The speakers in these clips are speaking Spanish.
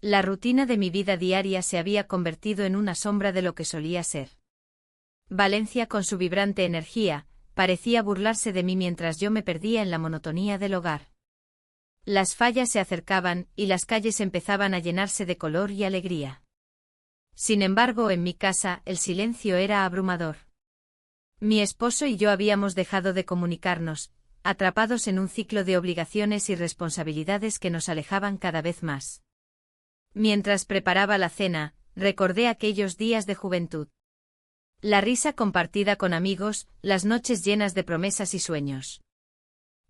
La rutina de mi vida diaria se había convertido en una sombra de lo que solía ser. Valencia, con su vibrante energía, parecía burlarse de mí mientras yo me perdía en la monotonía del hogar. Las fallas se acercaban y las calles empezaban a llenarse de color y alegría. Sin embargo, en mi casa, el silencio era abrumador. Mi esposo y yo habíamos dejado de comunicarnos, atrapados en un ciclo de obligaciones y responsabilidades que nos alejaban cada vez más. Mientras preparaba la cena, recordé aquellos días de juventud. La risa compartida con amigos, las noches llenas de promesas y sueños.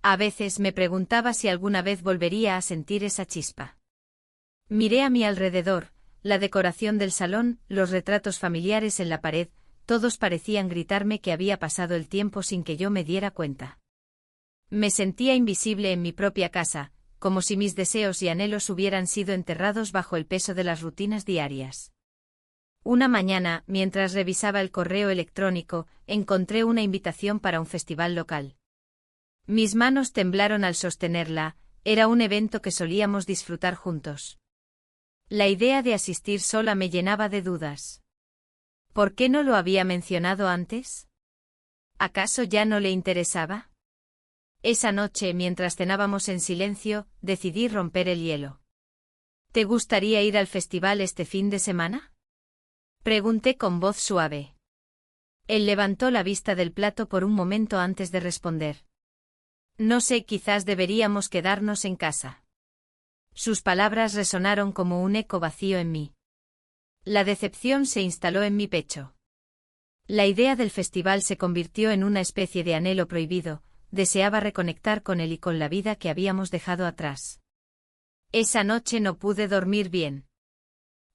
A veces me preguntaba si alguna vez volvería a sentir esa chispa. Miré a mi alrededor, la decoración del salón, los retratos familiares en la pared, todos parecían gritarme que había pasado el tiempo sin que yo me diera cuenta. Me sentía invisible en mi propia casa, como si mis deseos y anhelos hubieran sido enterrados bajo el peso de las rutinas diarias. Una mañana, mientras revisaba el correo electrónico, encontré una invitación para un festival local. Mis manos temblaron al sostenerla, era un evento que solíamos disfrutar juntos. La idea de asistir sola me llenaba de dudas. ¿Por qué no lo había mencionado antes? ¿Acaso ya no le interesaba? Esa noche, mientras cenábamos en silencio, decidí romper el hielo. ¿Te gustaría ir al festival este fin de semana? Pregunté con voz suave. Él levantó la vista del plato por un momento antes de responder. No sé, quizás deberíamos quedarnos en casa. Sus palabras resonaron como un eco vacío en mí. La decepción se instaló en mi pecho. La idea del festival se convirtió en una especie de anhelo prohibido. Deseaba reconectar con él y con la vida que habíamos dejado atrás. Esa noche no pude dormir bien.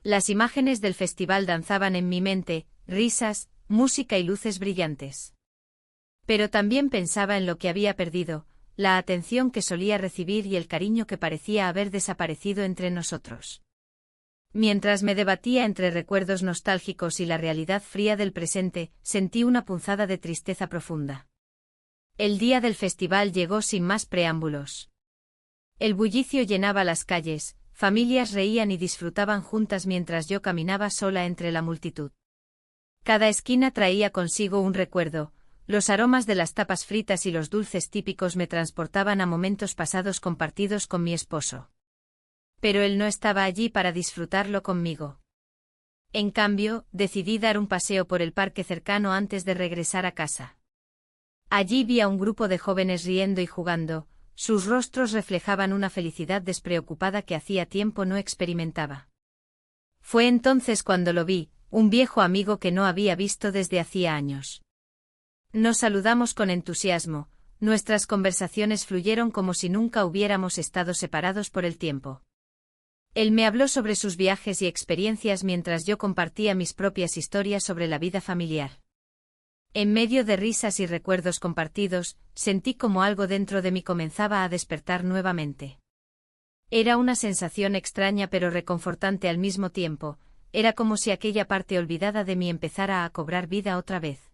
Las imágenes del festival danzaban en mi mente, risas, música y luces brillantes. Pero también pensaba en lo que había perdido, la atención que solía recibir y el cariño que parecía haber desaparecido entre nosotros. Mientras me debatía entre recuerdos nostálgicos y la realidad fría del presente, sentí una punzada de tristeza profunda. El día del festival llegó sin más preámbulos. El bullicio llenaba las calles, familias reían y disfrutaban juntas mientras yo caminaba sola entre la multitud. Cada esquina traía consigo un recuerdo, los aromas de las tapas fritas y los dulces típicos me transportaban a momentos pasados compartidos con mi esposo. Pero él no estaba allí para disfrutarlo conmigo. En cambio, decidí dar un paseo por el parque cercano antes de regresar a casa. Allí vi a un grupo de jóvenes riendo y jugando, sus rostros reflejaban una felicidad despreocupada que hacía tiempo no experimentaba. Fue entonces cuando lo vi, un viejo amigo que no había visto desde hacía años. Nos saludamos con entusiasmo, nuestras conversaciones fluyeron como si nunca hubiéramos estado separados por el tiempo. Él me habló sobre sus viajes y experiencias mientras yo compartía mis propias historias sobre la vida familiar. En medio de risas y recuerdos compartidos, sentí como algo dentro de mí comenzaba a despertar nuevamente. Era una sensación extraña pero reconfortante al mismo tiempo, era como si aquella parte olvidada de mí empezara a cobrar vida otra vez.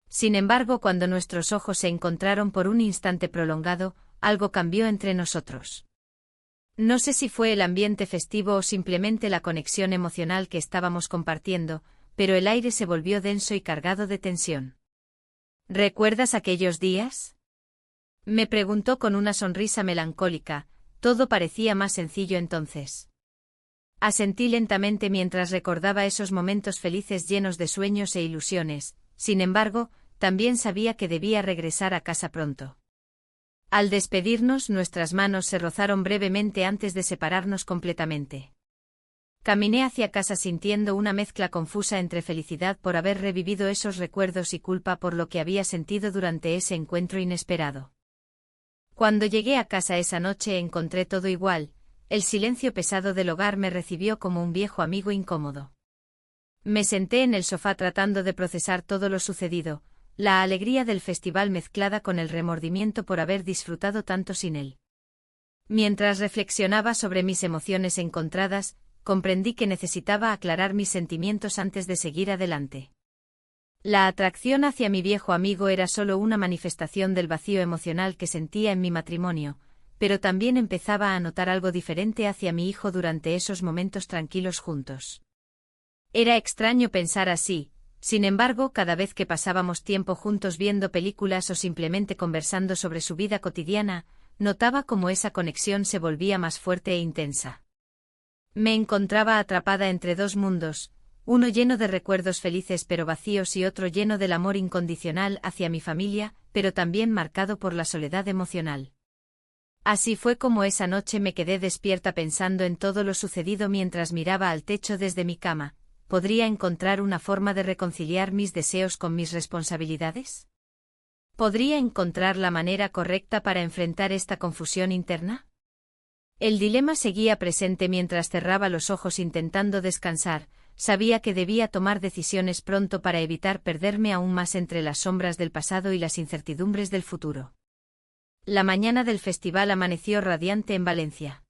Sin embargo, cuando nuestros ojos se encontraron por un instante prolongado, algo cambió entre nosotros. No sé si fue el ambiente festivo o simplemente la conexión emocional que estábamos compartiendo, pero el aire se volvió denso y cargado de tensión. ¿Recuerdas aquellos días? Me preguntó con una sonrisa melancólica, todo parecía más sencillo entonces. Asentí lentamente mientras recordaba esos momentos felices llenos de sueños e ilusiones, sin embargo, también sabía que debía regresar a casa pronto. Al despedirnos, nuestras manos se rozaron brevemente antes de separarnos completamente. Caminé hacia casa sintiendo una mezcla confusa entre felicidad por haber revivido esos recuerdos y culpa por lo que había sentido durante ese encuentro inesperado. Cuando llegué a casa esa noche encontré todo igual, el silencio pesado del hogar me recibió como un viejo amigo incómodo. Me senté en el sofá tratando de procesar todo lo sucedido, la alegría del festival mezclada con el remordimiento por haber disfrutado tanto sin él. Mientras reflexionaba sobre mis emociones encontradas, comprendí que necesitaba aclarar mis sentimientos antes de seguir adelante. La atracción hacia mi viejo amigo era solo una manifestación del vacío emocional que sentía en mi matrimonio, pero también empezaba a notar algo diferente hacia mi hijo durante esos momentos tranquilos juntos. Era extraño pensar así, sin embargo, cada vez que pasábamos tiempo juntos viendo películas o simplemente conversando sobre su vida cotidiana, notaba cómo esa conexión se volvía más fuerte e intensa. Me encontraba atrapada entre dos mundos, uno lleno de recuerdos felices pero vacíos y otro lleno del amor incondicional hacia mi familia, pero también marcado por la soledad emocional. Así fue como esa noche me quedé despierta pensando en todo lo sucedido mientras miraba al techo desde mi cama. ¿Podría encontrar una forma de reconciliar mis deseos con mis responsabilidades? ¿Podría encontrar la manera correcta para enfrentar esta confusión interna? El dilema seguía presente mientras cerraba los ojos intentando descansar. Sabía que debía tomar decisiones pronto para evitar perderme aún más entre las sombras del pasado y las incertidumbres del futuro. La mañana del festival amaneció radiante en Valencia.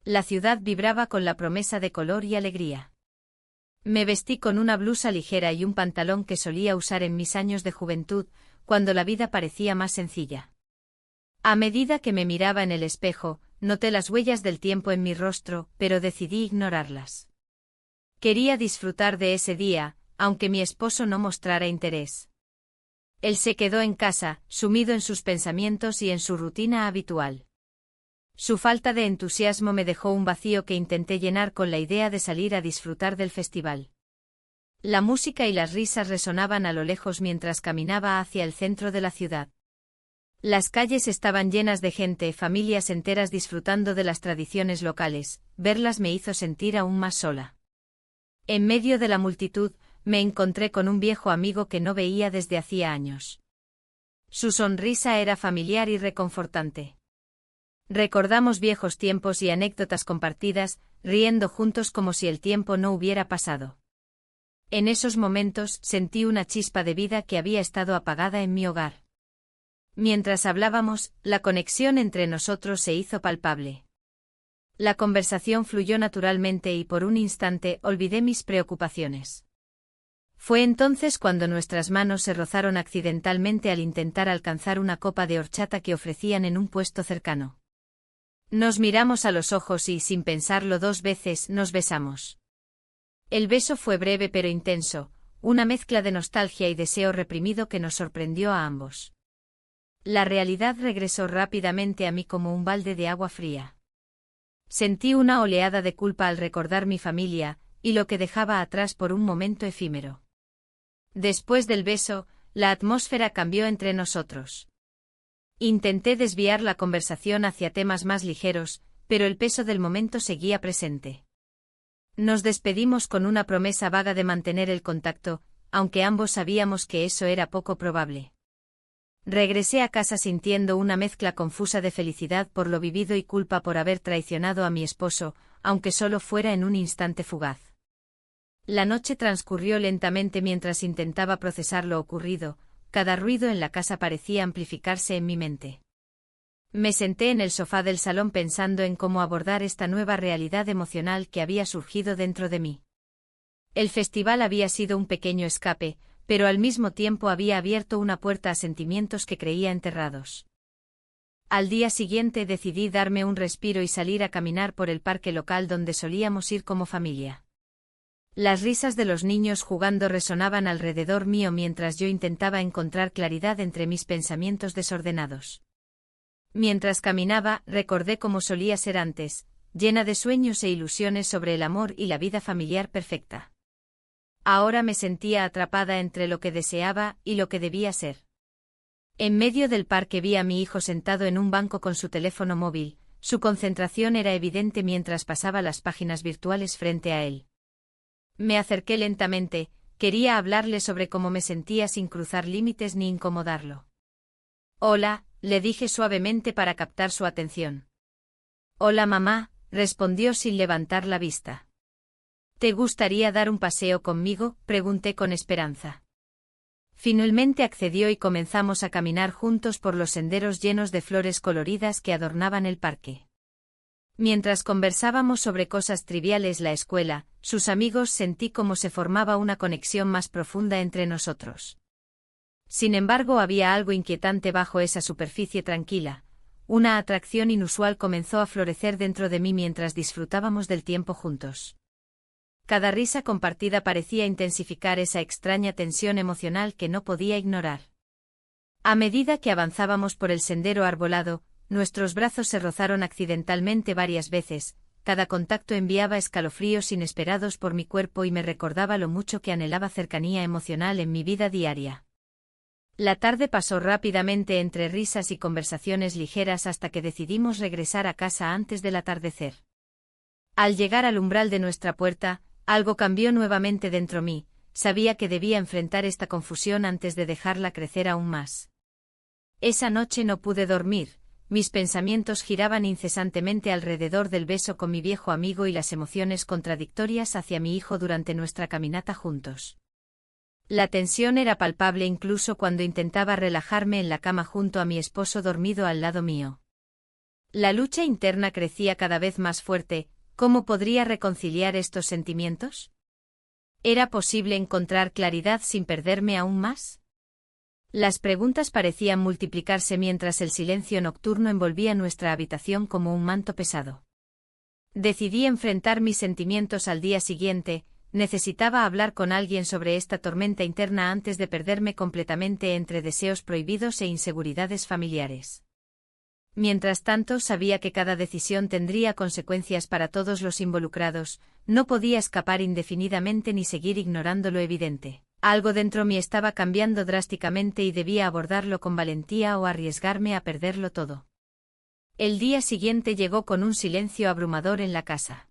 La ciudad vibraba con la promesa de color y alegría. Me vestí con una blusa ligera y un pantalón que solía usar en mis años de juventud, cuando la vida parecía más sencilla. A medida que me miraba en el espejo, noté las huellas del tiempo en mi rostro, pero decidí ignorarlas. Quería disfrutar de ese día, aunque mi esposo no mostrara interés. Él se quedó en casa, sumido en sus pensamientos y en su rutina habitual. Su falta de entusiasmo me dejó un vacío que intenté llenar con la idea de salir a disfrutar del festival. La música y las risas resonaban a lo lejos mientras caminaba hacia el centro de la ciudad. Las calles estaban llenas de gente, familias enteras disfrutando de las tradiciones locales. Verlas me hizo sentir aún más sola. En medio de la multitud, me encontré con un viejo amigo que no veía desde hacía años. Su sonrisa era familiar y reconfortante. Recordamos viejos tiempos y anécdotas compartidas, riendo juntos como si el tiempo no hubiera pasado. En esos momentos sentí una chispa de vida que había estado apagada en mi hogar. Mientras hablábamos, la conexión entre nosotros se hizo palpable. La conversación fluyó naturalmente y por un instante olvidé mis preocupaciones. Fue entonces cuando nuestras manos se rozaron accidentalmente al intentar alcanzar una copa de horchata que ofrecían en un puesto cercano. Nos miramos a los ojos y, sin pensarlo dos veces, nos besamos. El beso fue breve pero intenso, una mezcla de nostalgia y deseo reprimido que nos sorprendió a ambos. La realidad regresó rápidamente a mí como un balde de agua fría. Sentí una oleada de culpa al recordar mi familia, y lo que dejaba atrás por un momento efímero. Después del beso, la atmósfera cambió entre nosotros. Intenté desviar la conversación hacia temas más ligeros, pero el peso del momento seguía presente. Nos despedimos con una promesa vaga de mantener el contacto, aunque ambos sabíamos que eso era poco probable. Regresé a casa sintiendo una mezcla confusa de felicidad por lo vivido y culpa por haber traicionado a mi esposo, aunque solo fuera en un instante fugaz. La noche transcurrió lentamente mientras intentaba procesar lo ocurrido. Cada ruido en la casa parecía amplificarse en mi mente. Me senté en el sofá del salón pensando en cómo abordar esta nueva realidad emocional que había surgido dentro de mí. El festival había sido un pequeño escape, pero al mismo tiempo había abierto una puerta a sentimientos que creía enterrados. Al día siguiente decidí darme un respiro y salir a caminar por el parque local donde solíamos ir como familia. Las risas de los niños jugando resonaban alrededor mío mientras yo intentaba encontrar claridad entre mis pensamientos desordenados. Mientras caminaba, recordé cómo solía ser antes, llena de sueños e ilusiones sobre el amor y la vida familiar perfecta. Ahora me sentía atrapada entre lo que deseaba y lo que debía ser. En medio del parque vi a mi hijo sentado en un banco con su teléfono móvil. Su concentración era evidente mientras pasaba las páginas virtuales frente a él. Me acerqué lentamente, quería hablarle sobre cómo me sentía sin cruzar límites ni incomodarlo. «Hola», le dije suavemente para captar su atención. «Hola mamá», respondió sin levantar la vista. «¿Te gustaría dar un paseo conmigo?», pregunté con esperanza. Finalmente accedió y comenzamos a caminar juntos por los senderos llenos de flores coloridas que adornaban el parque. Mientras conversábamos sobre cosas triviales, la escuela, sus amigos, sentí cómo se formaba una conexión más profunda entre nosotros. Sin embargo, había algo inquietante bajo esa superficie tranquila, una atracción inusual comenzó a florecer dentro de mí mientras disfrutábamos del tiempo juntos. Cada risa compartida parecía intensificar esa extraña tensión emocional que no podía ignorar. A medida que avanzábamos por el sendero arbolado, nuestros brazos se rozaron accidentalmente varias veces. Cada contacto enviaba escalofríos inesperados por mi cuerpo y me recordaba lo mucho que anhelaba cercanía emocional en mi vida diaria. La tarde pasó rápidamente entre risas y conversaciones ligeras hasta que decidimos regresar a casa antes del atardecer. Al llegar al umbral de nuestra puerta, algo cambió nuevamente dentro mí. Sabía que debía enfrentar esta confusión antes de dejarla crecer aún más. Esa noche no pude dormir. Mis pensamientos giraban incesantemente alrededor del beso con mi viejo amigo y las emociones contradictorias hacia mi hijo durante nuestra caminata juntos. La tensión era palpable incluso cuando intentaba relajarme en la cama junto a mi esposo dormido al lado mío. La lucha interna crecía cada vez más fuerte. ¿Cómo podría reconciliar estos sentimientos? ¿Era posible encontrar claridad sin perderme aún más? Las preguntas parecían multiplicarse mientras el silencio nocturno envolvía nuestra habitación como un manto pesado. Decidí enfrentar mis sentimientos al día siguiente. Necesitaba hablar con alguien sobre esta tormenta interna antes de perderme completamente entre deseos prohibidos e inseguridades familiares. Mientras tanto, sabía que cada decisión tendría consecuencias para todos los involucrados. No podía escapar indefinidamente ni seguir ignorando lo evidente. Algo dentro mí estaba cambiando drásticamente y debía abordarlo con valentía o arriesgarme a perderlo todo. El día siguiente llegó con un silencio abrumador en la casa.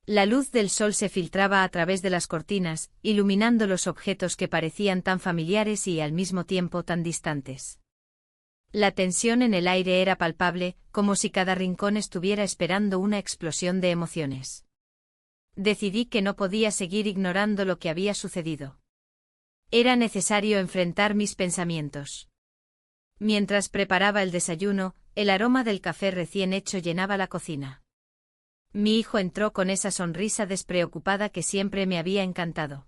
La luz del sol se filtraba a través de las cortinas, iluminando los objetos que parecían tan familiares y al mismo tiempo tan distantes. La tensión en el aire era palpable, como si cada rincón estuviera esperando una explosión de emociones. Decidí que no podía seguir ignorando lo que había sucedido. Era necesario enfrentar mis pensamientos. Mientras preparaba el desayuno, el aroma del café recién hecho llenaba la cocina. Mi hijo entró con esa sonrisa despreocupada que siempre me había encantado.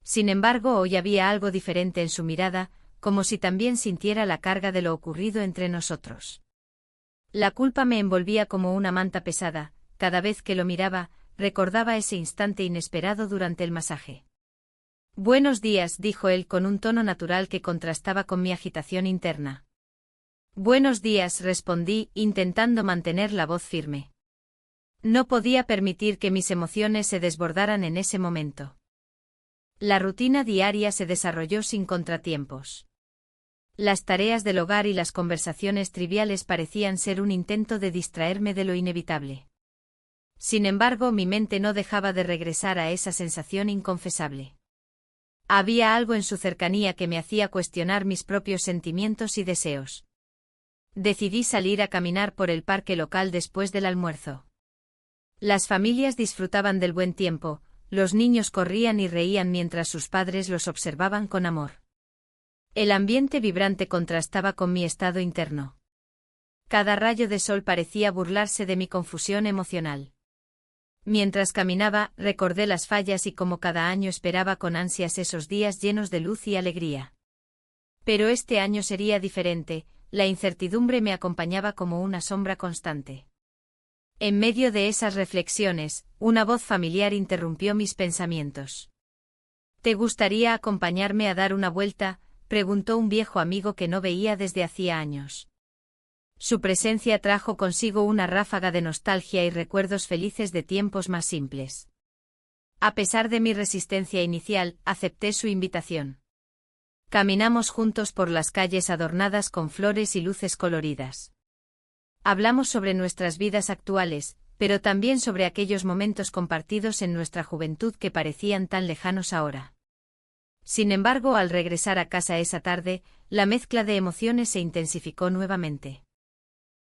Sin embargo, hoy había algo diferente en su mirada, como si también sintiera la carga de lo ocurrido entre nosotros. La culpa me envolvía como una manta pesada. Cada vez que lo miraba, recordaba ese instante inesperado durante el masaje. «Buenos días», dijo él con un tono natural que contrastaba con mi agitación interna. «Buenos días», respondí, intentando mantener la voz firme. No podía permitir que mis emociones se desbordaran en ese momento. La rutina diaria se desarrolló sin contratiempos. Las tareas del hogar y las conversaciones triviales parecían ser un intento de distraerme de lo inevitable. Sin embargo, mi mente no dejaba de regresar a esa sensación inconfesable. Había algo en su cercanía que me hacía cuestionar mis propios sentimientos y deseos. Decidí salir a caminar por el parque local después del almuerzo. Las familias disfrutaban del buen tiempo, los niños corrían y reían mientras sus padres los observaban con amor. El ambiente vibrante contrastaba con mi estado interno. Cada rayo de sol parecía burlarse de mi confusión emocional. Mientras caminaba, recordé las fallas y como cada año esperaba con ansias esos días llenos de luz y alegría. Pero este año sería diferente, la incertidumbre me acompañaba como una sombra constante. En medio de esas reflexiones, una voz familiar interrumpió mis pensamientos. «¿Te gustaría acompañarme a dar una vuelta?», preguntó un viejo amigo que no veía desde hacía años. Su presencia trajo consigo una ráfaga de nostalgia y recuerdos felices de tiempos más simples. A pesar de mi resistencia inicial, acepté su invitación. Caminamos juntos por las calles adornadas con flores y luces coloridas. Hablamos sobre nuestras vidas actuales, pero también sobre aquellos momentos compartidos en nuestra juventud que parecían tan lejanos ahora. Sin embargo, al regresar a casa esa tarde, la mezcla de emociones se intensificó nuevamente.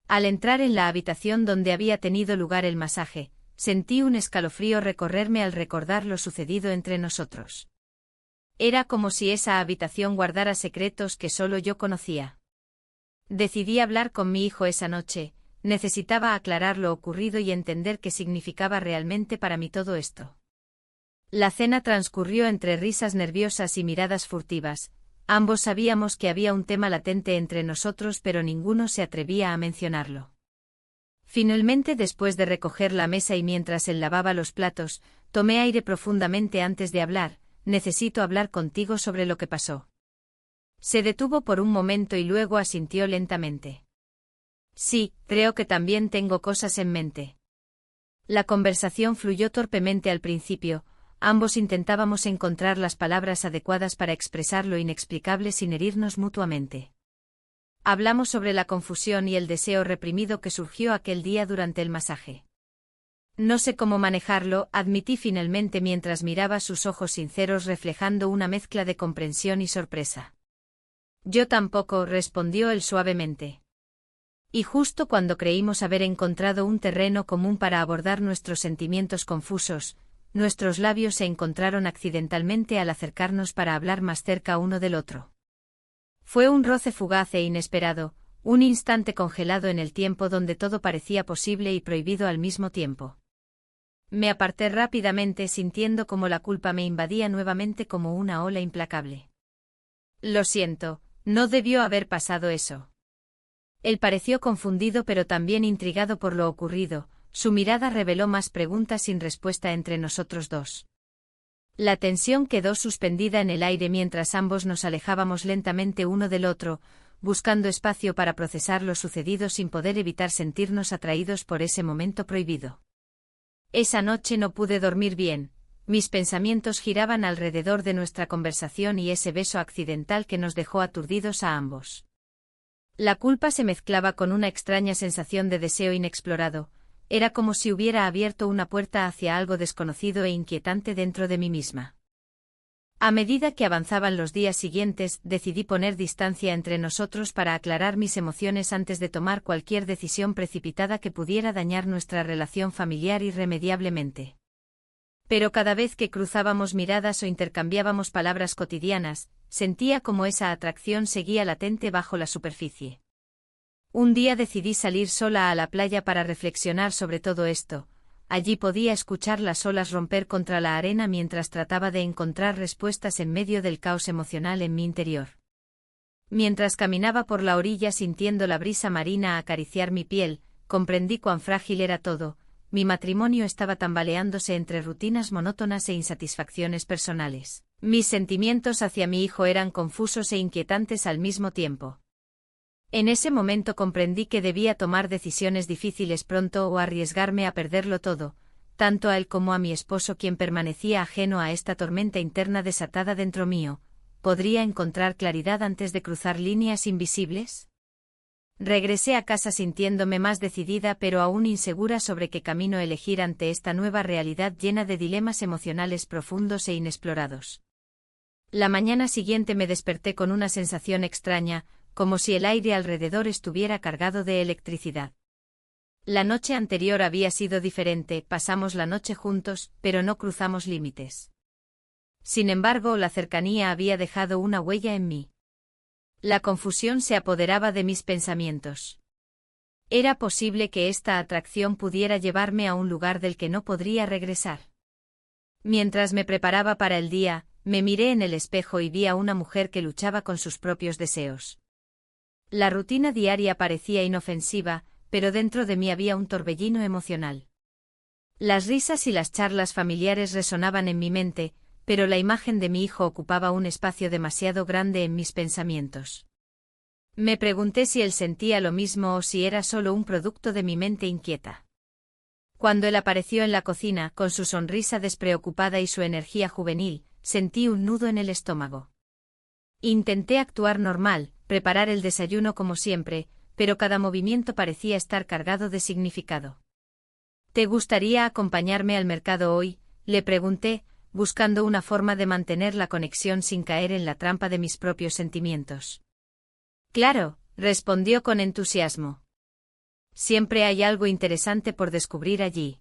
Al entrar en la habitación donde había tenido lugar el masaje, sentí un escalofrío recorrerme al recordar lo sucedido entre nosotros. Era como si esa habitación guardara secretos que solo yo conocía. Decidí hablar con mi hijo esa noche. Necesitaba aclarar lo ocurrido y entender qué significaba realmente para mí todo esto. La cena transcurrió entre risas nerviosas y miradas furtivas. Ambos sabíamos que había un tema latente entre nosotros, pero ninguno se atrevía a mencionarlo. Finalmente, después de recoger la mesa y mientras él lavaba los platos, tomé aire profundamente antes de hablar. Necesito hablar contigo sobre lo que pasó. Se detuvo por un momento y luego asintió lentamente. Sí, creo que también tengo cosas en mente. La conversación fluyó torpemente al principio. Ambos intentábamos encontrar las palabras adecuadas para expresar lo inexplicable sin herirnos mutuamente. Hablamos sobre la confusión y el deseo reprimido que surgió aquel día durante el masaje. No sé cómo manejarlo, admití finalmente mientras miraba sus ojos sinceros reflejando una mezcla de comprensión y sorpresa. Yo tampoco, respondió él suavemente. Y justo cuando creímos haber encontrado un terreno común para abordar nuestros sentimientos confusos, nuestros labios se encontraron accidentalmente al acercarnos para hablar más cerca uno del otro. Fue un roce fugaz e inesperado, un instante congelado en el tiempo donde todo parecía posible y prohibido al mismo tiempo. Me aparté rápidamente sintiendo como la culpa me invadía nuevamente como una ola implacable. Lo siento, no debió haber pasado eso. Él pareció confundido pero también intrigado por lo ocurrido. Su mirada reveló más preguntas sin respuesta entre nosotros dos. La tensión quedó suspendida en el aire mientras ambos nos alejábamos lentamente uno del otro, buscando espacio para procesar lo sucedido sin poder evitar sentirnos atraídos por ese momento prohibido. Esa noche no pude dormir bien, mis pensamientos giraban alrededor de nuestra conversación y ese beso accidental que nos dejó aturdidos a ambos. La culpa se mezclaba con una extraña sensación de deseo inexplorado. Era como si hubiera abierto una puerta hacia algo desconocido e inquietante dentro de mí misma. A medida que avanzaban los días siguientes, decidí poner distancia entre nosotros para aclarar mis emociones antes de tomar cualquier decisión precipitada que pudiera dañar nuestra relación familiar irremediablemente. Pero cada vez que cruzábamos miradas o intercambiábamos palabras cotidianas, sentía como esa atracción seguía latente bajo la superficie. Un día decidí salir sola a la playa para reflexionar sobre todo esto. Allí podía escuchar las olas romper contra la arena mientras trataba de encontrar respuestas en medio del caos emocional en mi interior. Mientras caminaba por la orilla sintiendo la brisa marina acariciar mi piel, comprendí cuán frágil era todo. Mi matrimonio estaba tambaleándose entre rutinas monótonas e insatisfacciones personales. Mis sentimientos hacia mi hijo eran confusos e inquietantes al mismo tiempo. En ese momento comprendí que debía tomar decisiones difíciles pronto o arriesgarme a perderlo todo, tanto a él como a mi esposo quien permanecía ajeno a esta tormenta interna desatada dentro mío. ¿Podría encontrar claridad antes de cruzar líneas invisibles? Regresé a casa sintiéndome más decidida pero aún insegura sobre qué camino elegir ante esta nueva realidad llena de dilemas emocionales profundos e inexplorados. La mañana siguiente me desperté con una sensación extraña, como si el aire alrededor estuviera cargado de electricidad. La noche anterior había sido diferente, pasamos la noche juntos, pero no cruzamos límites. Sin embargo, la cercanía había dejado una huella en mí. La confusión se apoderaba de mis pensamientos. Era posible que esta atracción pudiera llevarme a un lugar del que no podría regresar. Mientras me preparaba para el día, me miré en el espejo y vi a una mujer que luchaba con sus propios deseos. La rutina diaria parecía inofensiva, pero dentro de mí había un torbellino emocional. Las risas y las charlas familiares resonaban en mi mente, pero la imagen de mi hijo ocupaba un espacio demasiado grande en mis pensamientos. Me pregunté si él sentía lo mismo o si era solo un producto de mi mente inquieta. Cuando él apareció en la cocina, con su sonrisa despreocupada y su energía juvenil, sentí un nudo en el estómago. Intenté actuar normal, preparar el desayuno como siempre, pero cada movimiento parecía estar cargado de significado. ¿Te gustaría acompañarme al mercado hoy?, le pregunté, buscando una forma de mantener la conexión sin caer en la trampa de mis propios sentimientos. Claro, respondió con entusiasmo. Siempre hay algo interesante por descubrir allí.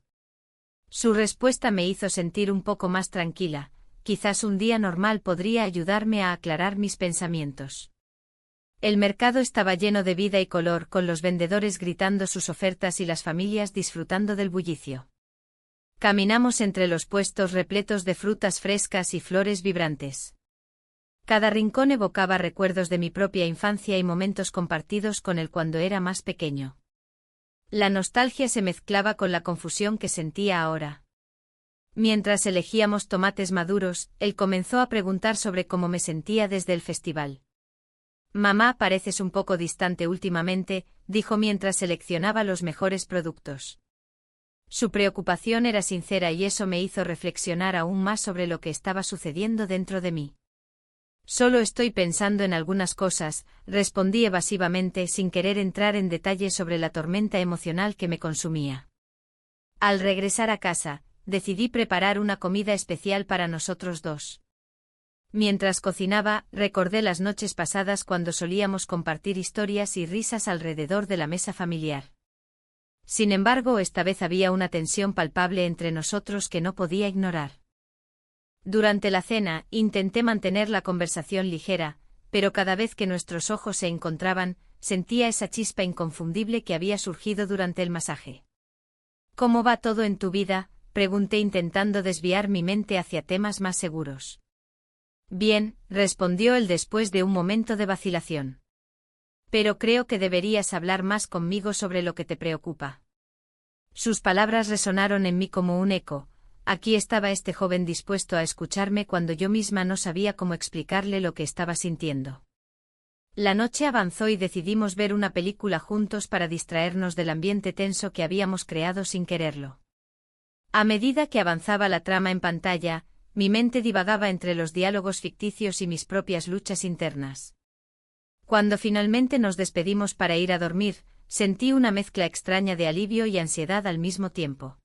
Su respuesta me hizo sentir un poco más tranquila. Quizás un día normal podría ayudarme a aclarar mis pensamientos. El mercado estaba lleno de vida y color, con los vendedores gritando sus ofertas y las familias disfrutando del bullicio. Caminamos entre los puestos repletos de frutas frescas y flores vibrantes. Cada rincón evocaba recuerdos de mi propia infancia y momentos compartidos con él cuando era más pequeño. La nostalgia se mezclaba con la confusión que sentía ahora. Mientras elegíamos tomates maduros, él comenzó a preguntar sobre cómo me sentía desde el festival. Mamá, pareces un poco distante últimamente, dijo mientras seleccionaba los mejores productos. Su preocupación era sincera y eso me hizo reflexionar aún más sobre lo que estaba sucediendo dentro de mí. Solo estoy pensando en algunas cosas, respondí evasivamente sin querer entrar en detalles sobre la tormenta emocional que me consumía. Al regresar a casa, decidí preparar una comida especial para nosotros dos. Mientras cocinaba, recordé las noches pasadas cuando solíamos compartir historias y risas alrededor de la mesa familiar. Sin embargo, esta vez había una tensión palpable entre nosotros que no podía ignorar. Durante la cena, intenté mantener la conversación ligera, pero cada vez que nuestros ojos se encontraban, sentía esa chispa inconfundible que había surgido durante el masaje. ¿Cómo va todo en tu vida?, pregunté intentando desviar mi mente hacia temas más seguros. Bien, respondió él después de un momento de vacilación. Pero creo que deberías hablar más conmigo sobre lo que te preocupa. Sus palabras resonaron en mí como un eco. Aquí estaba este joven dispuesto a escucharme cuando yo misma no sabía cómo explicarle lo que estaba sintiendo. La noche avanzó y decidimos ver una película juntos para distraernos del ambiente tenso que habíamos creado sin quererlo. A medida que avanzaba la trama en pantalla, mi mente divagaba entre los diálogos ficticios y mis propias luchas internas. Cuando finalmente nos despedimos para ir a dormir, sentí una mezcla extraña de alivio y ansiedad al mismo tiempo.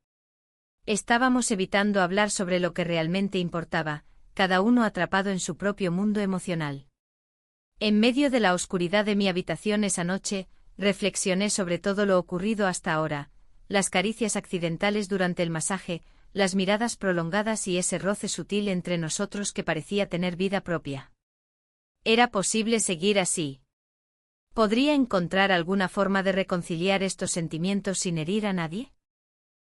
Estábamos evitando hablar sobre lo que realmente importaba, cada uno atrapado en su propio mundo emocional. En medio de la oscuridad de mi habitación esa noche, reflexioné sobre todo lo ocurrido hasta ahora, las caricias accidentales durante el masaje, las miradas prolongadas y ese roce sutil entre nosotros que parecía tener vida propia. ¿Era posible seguir así? ¿Podría encontrar alguna forma de reconciliar estos sentimientos sin herir a nadie?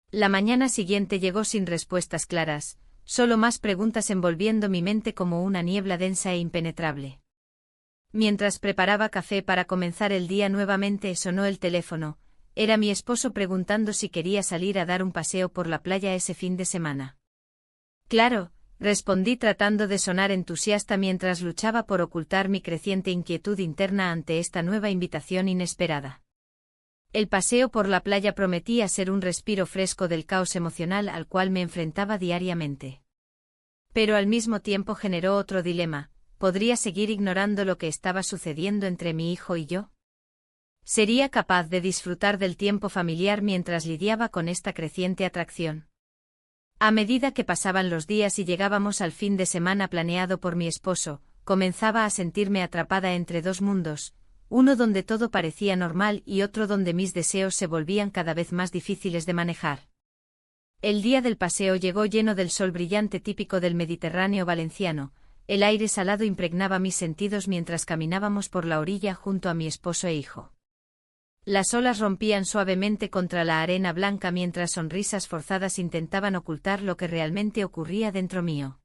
La mañana siguiente llegó sin respuestas claras, solo más preguntas envolviendo mi mente como una niebla densa e impenetrable. Mientras preparaba café para comenzar el día nuevamente sonó el teléfono, era mi esposo preguntando si quería salir a dar un paseo por la playa ese fin de semana. Claro, respondí tratando de sonar entusiasta mientras luchaba por ocultar mi creciente inquietud interna ante esta nueva invitación inesperada. El paseo por la playa prometía ser un respiro fresco del caos emocional al cual me enfrentaba diariamente. Pero al mismo tiempo generó otro dilema: ¿podría seguir ignorando lo que estaba sucediendo entre mi hijo y yo? ¿Sería capaz de disfrutar del tiempo familiar mientras lidiaba con esta creciente atracción? A medida que pasaban los días y llegábamos al fin de semana planeado por mi esposo, comenzaba a sentirme atrapada entre dos mundos, uno donde todo parecía normal y otro donde mis deseos se volvían cada vez más difíciles de manejar. El día del paseo llegó lleno del sol brillante típico del Mediterráneo valenciano, el aire salado impregnaba mis sentidos mientras caminábamos por la orilla junto a mi esposo e hijo. Las olas rompían suavemente contra la arena blanca mientras sonrisas forzadas intentaban ocultar lo que realmente ocurría dentro mío.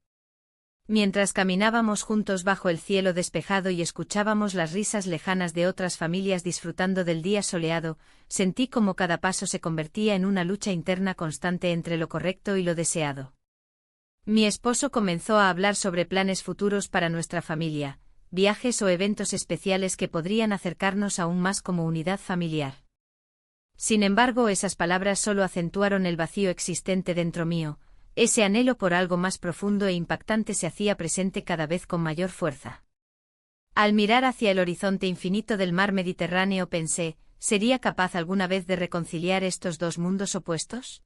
Mientras caminábamos juntos bajo el cielo despejado y escuchábamos las risas lejanas de otras familias disfrutando del día soleado, sentí como cada paso se convertía en una lucha interna constante entre lo correcto y lo deseado. Mi esposo comenzó a hablar sobre planes futuros para nuestra familia, viajes o eventos especiales que podrían acercarnos aún más como unidad familiar. Sin embargo, esas palabras solo acentuaron el vacío existente dentro mío. Ese anhelo por algo más profundo e impactante se hacía presente cada vez con mayor fuerza. Al mirar hacia el horizonte infinito del mar Mediterráneo pensé, ¿sería capaz alguna vez de reconciliar estos dos mundos opuestos?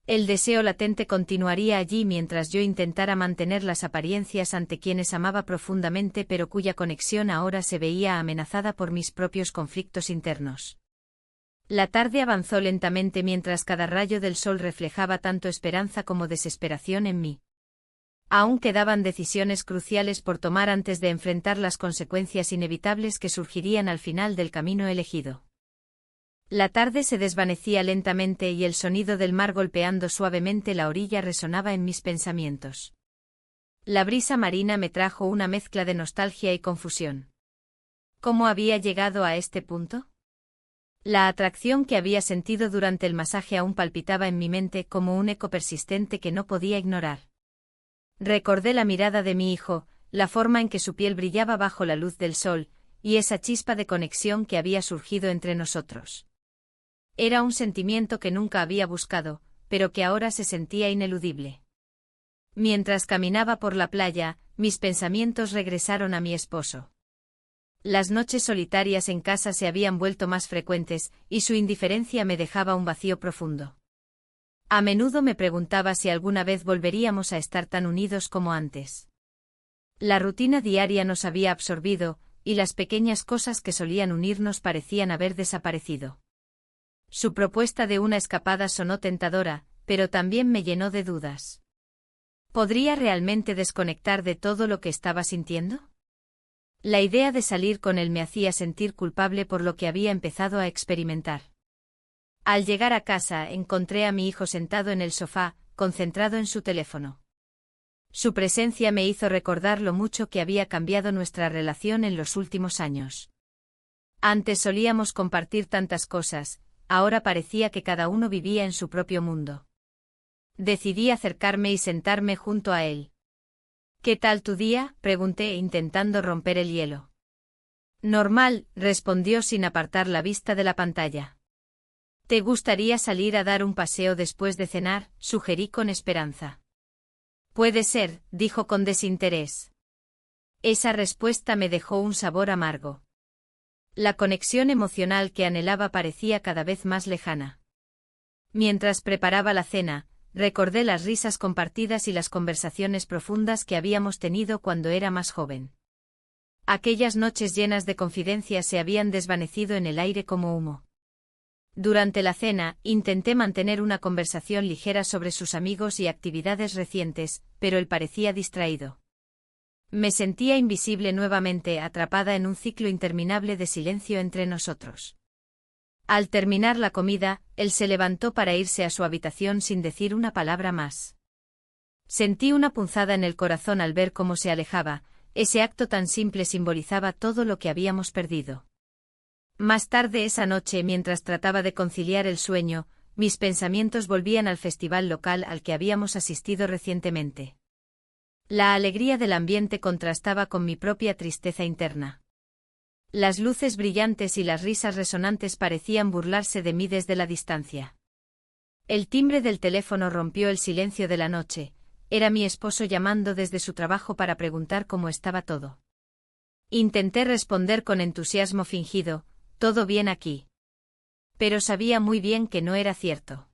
El deseo latente continuaría allí mientras yo intentara mantener las apariencias ante quienes amaba profundamente pero cuya conexión ahora se veía amenazada por mis propios conflictos internos. La tarde avanzó lentamente mientras cada rayo del sol reflejaba tanto esperanza como desesperación en mí. Aún quedaban decisiones cruciales por tomar antes de enfrentar las consecuencias inevitables que surgirían al final del camino elegido. La tarde se desvanecía lentamente y el sonido del mar golpeando suavemente la orilla resonaba en mis pensamientos. La brisa marina me trajo una mezcla de nostalgia y confusión. ¿Cómo había llegado a este punto? La atracción que había sentido durante el masaje aún palpitaba en mi mente como un eco persistente que no podía ignorar. Recordé la mirada de mi hijo, la forma en que su piel brillaba bajo la luz del sol, y esa chispa de conexión que había surgido entre nosotros. Era un sentimiento que nunca había buscado, pero que ahora se sentía ineludible. Mientras caminaba por la playa, mis pensamientos regresaron a mi esposo. Las noches solitarias en casa se habían vuelto más frecuentes, y su indiferencia me dejaba un vacío profundo. A menudo me preguntaba si alguna vez volveríamos a estar tan unidos como antes. La rutina diaria nos había absorbido, y las pequeñas cosas que solían unirnos parecían haber desaparecido. Su propuesta de una escapada sonó tentadora, pero también me llenó de dudas. ¿Podría realmente desconectar de todo lo que estaba sintiendo? La idea de salir con él me hacía sentir culpable por lo que había empezado a experimentar. Al llegar a casa encontré a mi hijo sentado en el sofá, concentrado en su teléfono. Su presencia me hizo recordar lo mucho que había cambiado nuestra relación en los últimos años. Antes solíamos compartir tantas cosas, ahora parecía que cada uno vivía en su propio mundo. Decidí acercarme y sentarme junto a él. ¿Qué tal tu día?, pregunté intentando romper el hielo. Normal, respondió sin apartar la vista de la pantalla. ¿Te gustaría salir a dar un paseo después de cenar?, sugerí con esperanza. Puede ser, dijo con desinterés. Esa respuesta me dejó un sabor amargo. La conexión emocional que anhelaba parecía cada vez más lejana. Mientras preparaba la cena, recordé las risas compartidas y las conversaciones profundas que habíamos tenido cuando era más joven. Aquellas noches llenas de confidencias se habían desvanecido en el aire como humo. Durante la cena, intenté mantener una conversación ligera sobre sus amigos y actividades recientes, pero él parecía distraído. Me sentía invisible nuevamente, atrapada en un ciclo interminable de silencio entre nosotros. Al terminar la comida, él se levantó para irse a su habitación sin decir una palabra más. Sentí una punzada en el corazón al ver cómo se alejaba, ese acto tan simple simbolizaba todo lo que habíamos perdido. Más tarde esa noche, mientras trataba de conciliar el sueño, mis pensamientos volvían al festival local al que habíamos asistido recientemente. La alegría del ambiente contrastaba con mi propia tristeza interna. Las luces brillantes y las risas resonantes parecían burlarse de mí desde la distancia. El timbre del teléfono rompió el silencio de la noche. Era mi esposo llamando desde su trabajo para preguntar cómo estaba todo. Intenté responder con entusiasmo fingido, «Todo bien aquí». Pero sabía muy bien que no era cierto.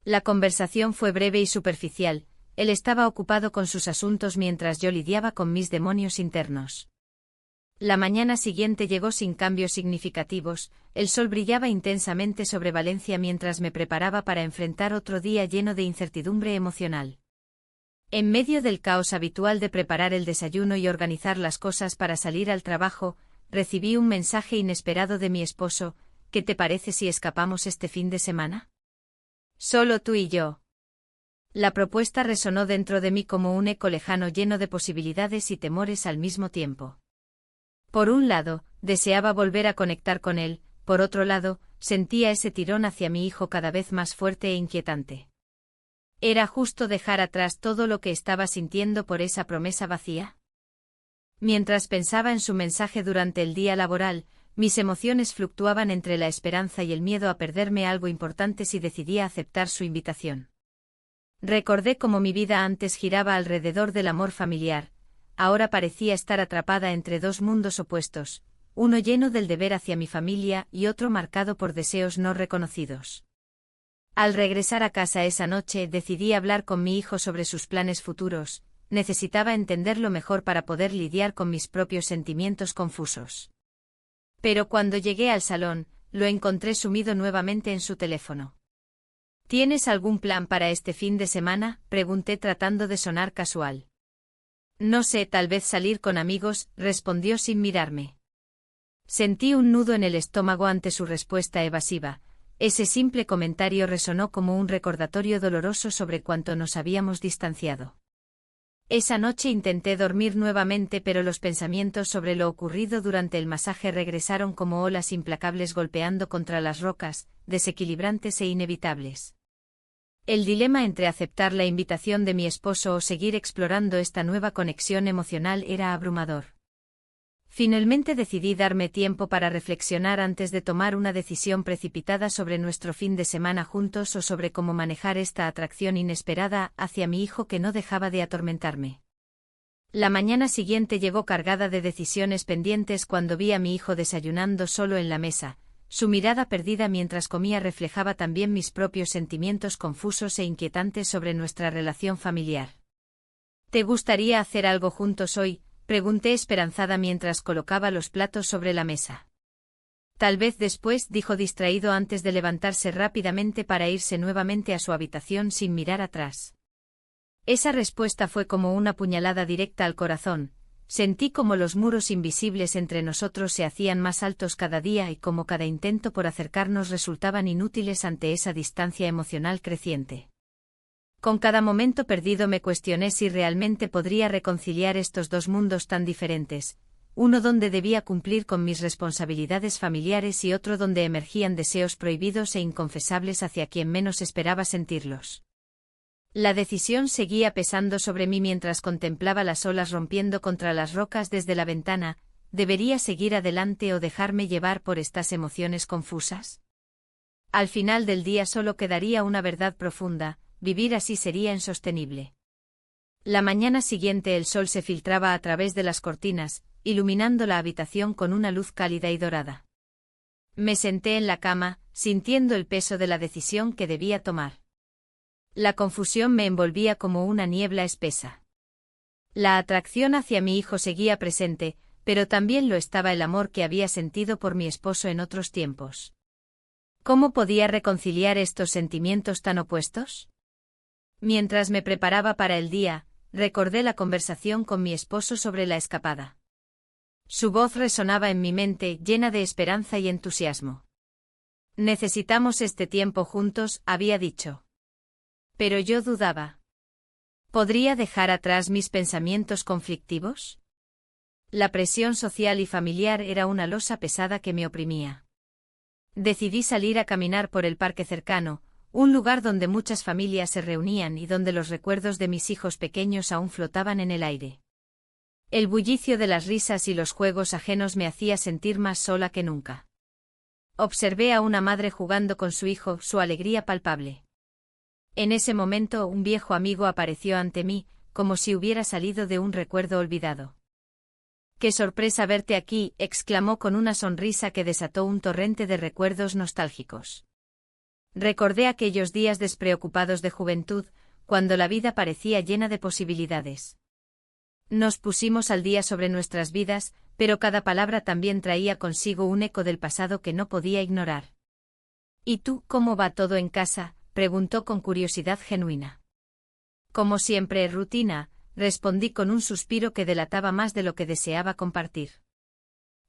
La conversación fue breve y superficial, él estaba ocupado con sus asuntos mientras yo lidiaba con mis demonios internos. La mañana siguiente llegó sin cambios significativos, el sol brillaba intensamente sobre Valencia mientras me preparaba para enfrentar otro día lleno de incertidumbre emocional. En medio del caos habitual de preparar el desayuno y organizar las cosas para salir al trabajo, recibí un mensaje inesperado de mi esposo: «¿Qué te parece si escapamos este fin de semana? Solo tú y yo». La propuesta resonó dentro de mí como un eco lejano lleno de posibilidades y temores al mismo tiempo. Por un lado, deseaba volver a conectar con él, por otro lado, sentía ese tirón hacia mi hijo cada vez más fuerte e inquietante. ¿Era justo dejar atrás todo lo que estaba sintiendo por esa promesa vacía? Mientras pensaba en su mensaje durante el día laboral, mis emociones fluctuaban entre la esperanza y el miedo a perderme algo importante si decidía aceptar su invitación. Recordé cómo mi vida antes giraba alrededor del amor familiar. Ahora parecía estar atrapada entre dos mundos opuestos, uno lleno del deber hacia mi familia y otro marcado por deseos no reconocidos. Al regresar a casa esa noche decidí hablar con mi hijo sobre sus planes futuros. Necesitaba entenderlo mejor para poder lidiar con mis propios sentimientos confusos. Pero cuando llegué al salón, lo encontré sumido nuevamente en su teléfono. ¿Tienes algún plan para este fin de semana?, pregunté tratando de sonar casual. No sé, tal vez salir con amigos, respondió sin mirarme. Sentí un nudo en el estómago ante su respuesta evasiva. Ese simple comentario resonó como un recordatorio doloroso sobre cuánto nos habíamos distanciado. Esa noche intenté dormir nuevamente, pero los pensamientos sobre lo ocurrido durante el masaje regresaron como olas implacables golpeando contra las rocas, desequilibrantes e inevitables. El dilema entre aceptar la invitación de mi esposo o seguir explorando esta nueva conexión emocional era abrumador. Finalmente decidí darme tiempo para reflexionar antes de tomar una decisión precipitada sobre nuestro fin de semana juntos o sobre cómo manejar esta atracción inesperada hacia mi hijo que no dejaba de atormentarme. La mañana siguiente llegó cargada de decisiones pendientes cuando vi a mi hijo desayunando solo en la mesa. Su mirada perdida mientras comía reflejaba también mis propios sentimientos confusos e inquietantes sobre nuestra relación familiar. ¿Te gustaría hacer algo juntos hoy?, pregunté esperanzada mientras colocaba los platos sobre la mesa. Tal vez después, dijo distraído antes de levantarse rápidamente para irse nuevamente a su habitación sin mirar atrás. Esa respuesta fue como una puñalada directa al corazón. Sentí como los muros invisibles entre nosotros se hacían más altos cada día y como cada intento por acercarnos resultaban inútiles ante esa distancia emocional creciente. Con cada momento perdido me cuestioné si realmente podría reconciliar estos dos mundos tan diferentes, uno donde debía cumplir con mis responsabilidades familiares y otro donde emergían deseos prohibidos e inconfesables hacia quien menos esperaba sentirlos. La decisión seguía pesando sobre mí mientras contemplaba las olas rompiendo contra las rocas desde la ventana. ¿Debería seguir adelante o dejarme llevar por estas emociones confusas? Al final del día solo quedaría una verdad profunda: vivir así sería insostenible. La mañana siguiente el sol se filtraba a través de las cortinas, iluminando la habitación con una luz cálida y dorada. Me senté en la cama, sintiendo el peso de la decisión que debía tomar. La confusión me envolvía como una niebla espesa. La atracción hacia mi hijo seguía presente, pero también lo estaba el amor que había sentido por mi esposo en otros tiempos. ¿Cómo podía reconciliar estos sentimientos tan opuestos? Mientras me preparaba para el día, recordé la conversación con mi esposo sobre la escapada. Su voz resonaba en mi mente, llena de esperanza y entusiasmo. Necesitamos este tiempo juntos, había dicho. Pero yo dudaba. ¿Podría dejar atrás mis pensamientos conflictivos? La presión social y familiar era una losa pesada que me oprimía. Decidí salir a caminar por el parque cercano, un lugar donde muchas familias se reunían y donde los recuerdos de mis hijos pequeños aún flotaban en el aire. El bullicio de las risas y los juegos ajenos me hacía sentir más sola que nunca. Observé a una madre jugando con su hijo, su alegría palpable. En ese momento un viejo amigo apareció ante mí, como si hubiera salido de un recuerdo olvidado. «¡Qué sorpresa verte aquí!», exclamó con una sonrisa que desató un torrente de recuerdos nostálgicos. Recordé aquellos días despreocupados de juventud, cuando la vida parecía llena de posibilidades. Nos pusimos al día sobre nuestras vidas, pero cada palabra también traía consigo un eco del pasado que no podía ignorar. «¿Y tú, cómo va todo en casa?», preguntó con curiosidad genuina. «Como siempre, rutina», respondí con un suspiro que delataba más de lo que deseaba compartir.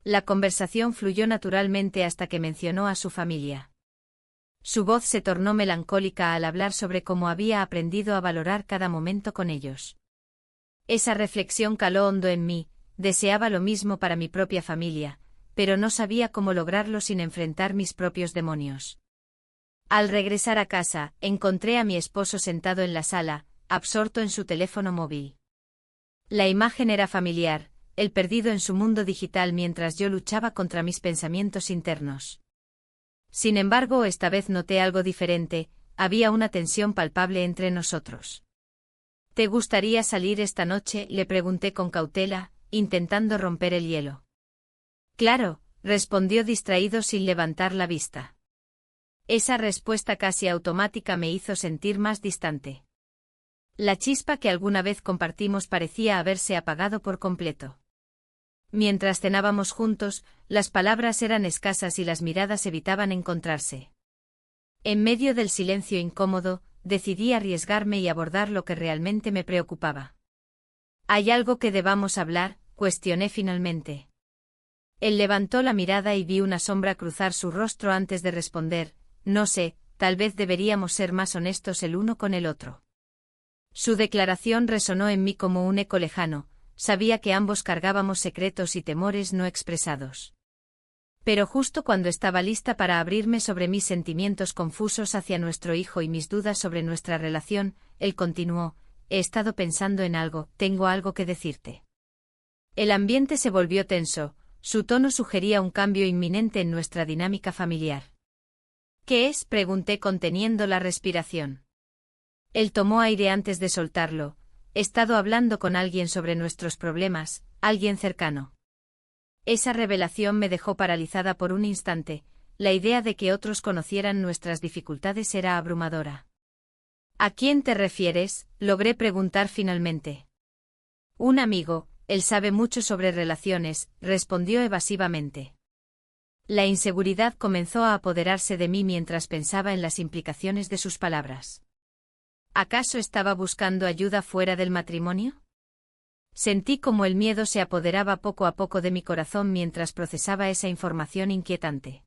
La conversación fluyó naturalmente hasta que mencionó a su familia. Su voz se tornó melancólica al hablar sobre cómo había aprendido a valorar cada momento con ellos. Esa reflexión caló hondo en mí. Deseaba lo mismo para mi propia familia, pero no sabía cómo lograrlo sin enfrentar mis propios demonios. Al regresar a casa, encontré a mi esposo sentado en la sala, absorto en su teléfono móvil. La imagen era familiar, él perdido en su mundo digital mientras yo luchaba contra mis pensamientos internos. Sin embargo, esta vez noté algo diferente, había una tensión palpable entre nosotros. «¿Te gustaría salir esta noche?», le pregunté con cautela, intentando romper el hielo. «Claro», respondió distraído sin levantar la vista. Esa respuesta casi automática me hizo sentir más distante. La chispa que alguna vez compartimos parecía haberse apagado por completo. Mientras cenábamos juntos, las palabras eran escasas y las miradas evitaban encontrarse. En medio del silencio incómodo, decidí arriesgarme y abordar lo que realmente me preocupaba. «¿Hay algo que debamos hablar?», cuestioné finalmente. Él levantó la mirada y vi una sombra cruzar su rostro antes de responder: «No sé, tal vez deberíamos ser más honestos el uno con el otro». Su declaración resonó en mí como un eco lejano, sabía que ambos cargábamos secretos y temores no expresados. Pero justo cuando estaba lista para abrirme sobre mis sentimientos confusos hacia nuestro hijo y mis dudas sobre nuestra relación, él continuó: he estado pensando en algo, tengo algo que decirte. El ambiente se volvió tenso, su tono sugería un cambio inminente en nuestra dinámica familiar. ¿Qué es?, pregunté conteniendo la respiración. Él tomó aire antes de soltarlo. He estado hablando con alguien sobre nuestros problemas, alguien cercano. Esa revelación me dejó paralizada por un instante, la idea de que otros conocieran nuestras dificultades era abrumadora. ¿A quién te refieres?, logré preguntar finalmente. Un amigo, él sabe mucho sobre relaciones, respondió evasivamente. La inseguridad comenzó a apoderarse de mí mientras pensaba en las implicaciones de sus palabras. ¿Acaso estaba buscando ayuda fuera del matrimonio? Sentí como el miedo se apoderaba poco a poco de mi corazón mientras procesaba esa información inquietante.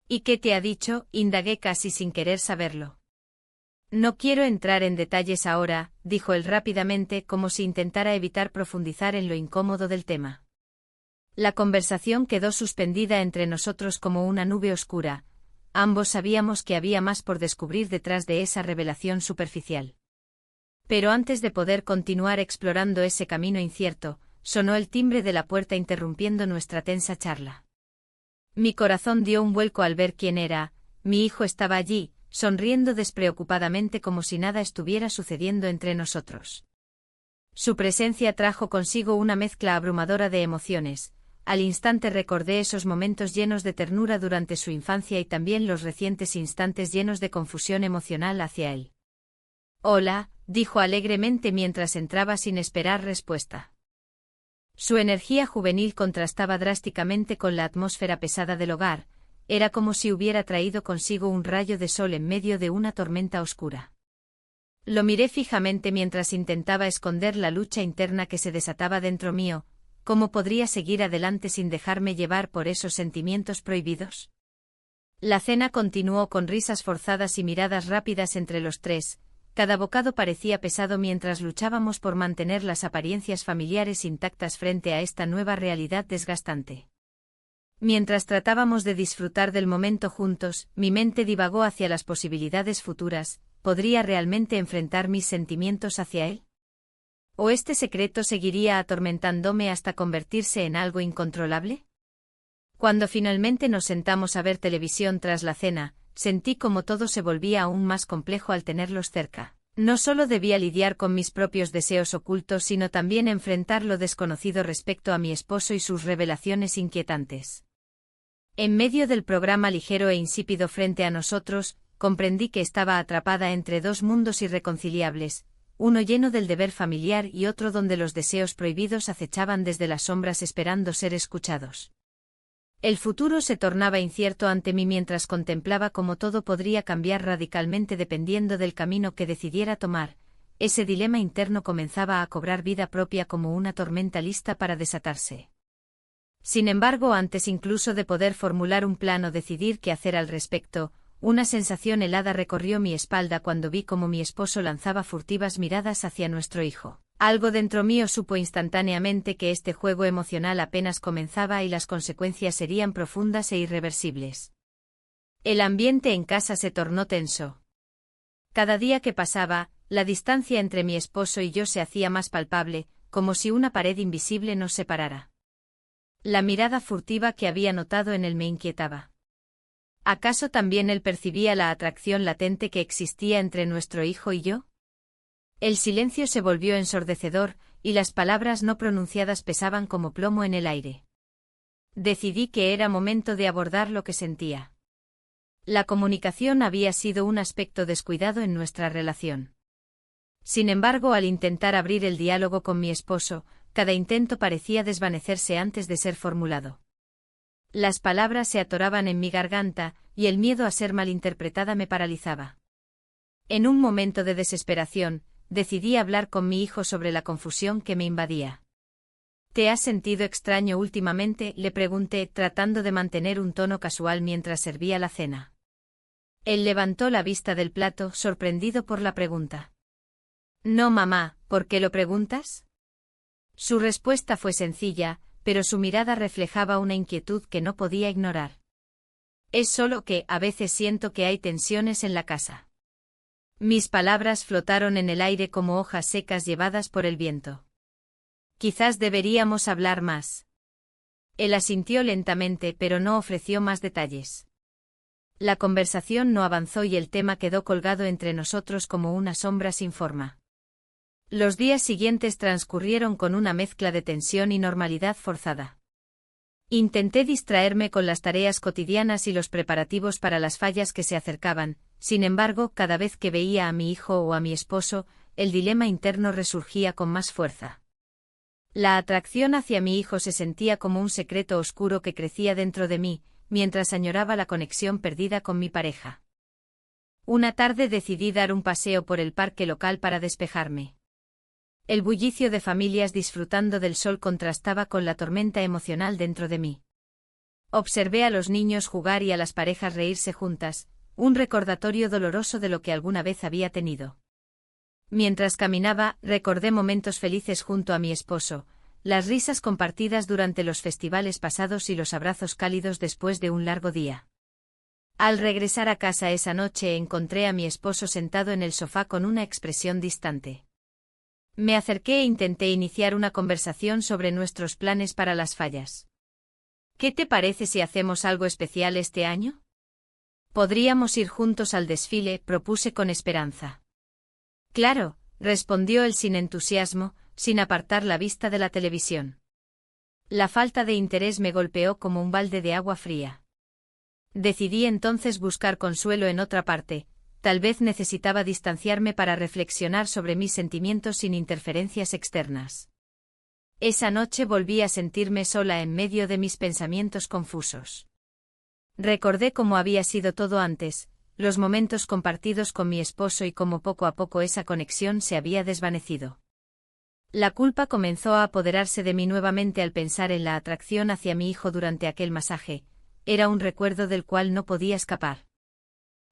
¿Y qué te ha dicho?, indagué casi sin querer saberlo. No quiero entrar en detalles ahora, dijo él rápidamente como si intentara evitar profundizar en lo incómodo del tema. La conversación quedó suspendida entre nosotros como una nube oscura. Ambos sabíamos que había más por descubrir detrás de esa revelación superficial. Pero antes de poder continuar explorando ese camino incierto, sonó el timbre de la puerta interrumpiendo nuestra tensa charla. Mi corazón dio un vuelco al ver quién era. Mi hijo estaba allí, sonriendo despreocupadamente como si nada estuviera sucediendo entre nosotros. Su presencia trajo consigo una mezcla abrumadora de emociones. Al instante recordé esos momentos llenos de ternura durante su infancia y también los recientes instantes llenos de confusión emocional hacia él. Hola, dijo alegremente mientras entraba sin esperar respuesta. Su energía juvenil contrastaba drásticamente con la atmósfera pesada del hogar, era como si hubiera traído consigo un rayo de sol en medio de una tormenta oscura. Lo miré fijamente mientras intentaba esconder la lucha interna que se desataba dentro mío. ¿Cómo podría seguir adelante sin dejarme llevar por esos sentimientos prohibidos? La cena continuó con risas forzadas y miradas rápidas entre los tres. Cada bocado parecía pesado mientras luchábamos por mantener las apariencias familiares intactas frente a esta nueva realidad desgastante. Mientras tratábamos de disfrutar del momento juntos, mi mente divagó hacia las posibilidades futuras. ¿Podría realmente enfrentar mis sentimientos hacia él? ¿O este secreto seguiría atormentándome hasta convertirse en algo incontrolable? Cuando finalmente nos sentamos a ver televisión tras la cena, sentí como todo se volvía aún más complejo al tenerlos cerca. No solo debía lidiar con mis propios deseos ocultos, sino también enfrentar lo desconocido respecto a mi esposo y sus revelaciones inquietantes. En medio del programa ligero e insípido frente a nosotros, comprendí que estaba atrapada entre dos mundos irreconciliables, uno lleno del deber familiar y otro donde los deseos prohibidos acechaban desde las sombras esperando ser escuchados. El futuro se tornaba incierto ante mí mientras contemplaba cómo todo podría cambiar radicalmente dependiendo del camino que decidiera tomar. Ese dilema interno comenzaba a cobrar vida propia como una tormenta lista para desatarse. Sin embargo, antes incluso de poder formular un plan o decidir qué hacer al respecto, una sensación helada recorrió mi espalda cuando vi cómo mi esposo lanzaba furtivas miradas hacia nuestro hijo. Algo dentro mío supo instantáneamente que este juego emocional apenas comenzaba y las consecuencias serían profundas e irreversibles. El ambiente en casa se tornó tenso. Cada día que pasaba, la distancia entre mi esposo y yo se hacía más palpable, como si una pared invisible nos separara. La mirada furtiva que había notado en él me inquietaba. ¿Acaso también él percibía la atracción latente que existía entre nuestro hijo y yo? El silencio se volvió ensordecedor, y las palabras no pronunciadas pesaban como plomo en el aire. Decidí que era momento de abordar lo que sentía. La comunicación había sido un aspecto descuidado en nuestra relación. Sin embargo, al intentar abrir el diálogo con mi esposo, cada intento parecía desvanecerse antes de ser formulado. Las palabras se atoraban en mi garganta, y el miedo a ser malinterpretada me paralizaba. En un momento de desesperación, decidí hablar con mi hijo sobre la confusión que me invadía. ¿Te has sentido extraño últimamente?, le pregunté, tratando de mantener un tono casual mientras servía la cena. Él levantó la vista del plato, sorprendido por la pregunta. No, mamá, ¿por qué lo preguntas? Su respuesta fue sencilla, pero su mirada reflejaba una inquietud que no podía ignorar. Es solo que, a veces siento que hay tensiones en la casa. Mis palabras flotaron en el aire como hojas secas llevadas por el viento. Quizás deberíamos hablar más. Él asintió lentamente, pero no ofreció más detalles. La conversación no avanzó y el tema quedó colgado entre nosotros como una sombra sin forma. Los días siguientes transcurrieron con una mezcla de tensión y normalidad forzada. Intenté distraerme con las tareas cotidianas y los preparativos para las fallas que se acercaban, sin embargo, cada vez que veía a mi hijo o a mi esposo, el dilema interno resurgía con más fuerza. La atracción hacia mi hijo se sentía como un secreto oscuro que crecía dentro de mí, mientras añoraba la conexión perdida con mi pareja. Una tarde decidí dar un paseo por el parque local para despejarme. El bullicio de familias disfrutando del sol contrastaba con la tormenta emocional dentro de mí. Observé a los niños jugar y a las parejas reírse juntas, un recordatorio doloroso de lo que alguna vez había tenido. Mientras caminaba, recordé momentos felices junto a mi esposo, las risas compartidas durante los festivales pasados y los abrazos cálidos después de un largo día. Al regresar a casa esa noche encontré a mi esposo sentado en el sofá con una expresión distante. Me acerqué e intenté iniciar una conversación sobre nuestros planes para las fallas. ¿Qué te parece si hacemos algo especial este año? Podríamos ir juntos al desfile, propuse con esperanza. Claro, respondió él sin entusiasmo, sin apartar la vista de la televisión. La falta de interés me golpeó como un balde de agua fría. Decidí entonces buscar consuelo en otra parte. Tal vez necesitaba distanciarme para reflexionar sobre mis sentimientos sin interferencias externas. Esa noche volví a sentirme sola en medio de mis pensamientos confusos. Recordé cómo había sido todo antes, los momentos compartidos con mi esposo y cómo poco a poco esa conexión se había desvanecido. La culpa comenzó a apoderarse de mí nuevamente al pensar en la atracción hacia mi hijo durante aquel masaje. Era un recuerdo del cual no podía escapar.